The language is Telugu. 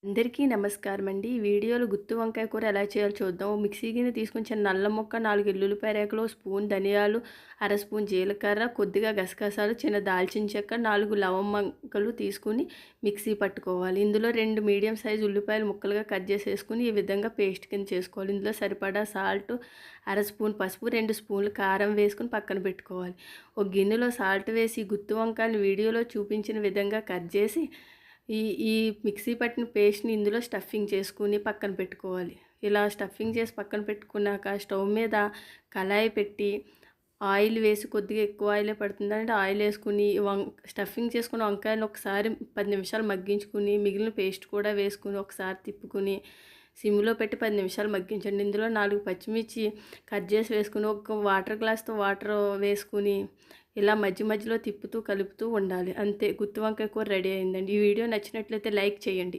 అందరికీ నమస్కారం అండి. ఈ వీడియోలో గుత్తి వంకాయ కూర ఎలా చేయాలో చూద్దాం. మిక్సీ గిన్నె తీసుకొని చిన్న అల్లం ముక్క, 4 ఎల్లుల్లిపాయ రేఖలు, స్పూన్ ధనియాలు, అర స్పూన్ జీలకర్ర, కొద్దిగా గసగసాలు, చిన్న దాల్చిన చెక్క, 4 లవంగాలు తీసుకొని మిక్సీ పట్టుకోవాలి. ఇందులో 2 మీడియం సైజు ఉల్లిపాయలు ముక్కలుగా కట్ చేసేసుకొని ఈ విధంగా పేస్ట్ కింద చేసుకోవాలి. ఇందులో సరిపడా సాల్ట్, అర స్పూన్ పసుపు, 2 స్పూన్లు కారం వేసుకొని పక్కన పెట్టుకోవాలి. ఒక గిన్నెలో సాల్ట్ వేసి గుత్తి వంకాయలు వీడియోలో చూపించిన విధంగా కట్ చేసి ఈ ఈ మిక్సీ పట్టిన పేస్ట్‌ని ఇందులో స్టఫింగ్ చేసుకొని పక్కన పెట్టుకోవాలి. ఇలా స్టఫింగ్ చేసి పక్కన పెట్టుకున్నాక స్టవ్ మీద కళాయి పెట్టి ఆయిల్ వేసి కొద్దిగా ఎక్కువ ఆయిలే పడుతుందంటే ఆయిల్ వేసుకొని స్టఫింగ్ చేసుకున్న వంకాయలను ఒకసారి 10 నిమిషాలు మగ్గించుకొని మిగిలిన పేస్ట్ కూడా వేసుకొని ఒకసారి తిప్పుకొని సిమ్‌లో పెట్టి 10 నిమిషాలు మగ్గించండి. ఇందులో 4 పచ్చిమిర్చి కట్ చేసి వేసుకొని ఒక వాటర్ గ్లాస్‌తో వాటర్ వేసుకొని ఇలా మధ్య మధ్యలో తిప్పుతూ కలుపుతూ ఉండాలి. అంతే, గుత్తి వంకాయ కూర రెడీ అయిందండి. ఈ వీడియో నచ్చినట్లయితే లైక్ చేయండి.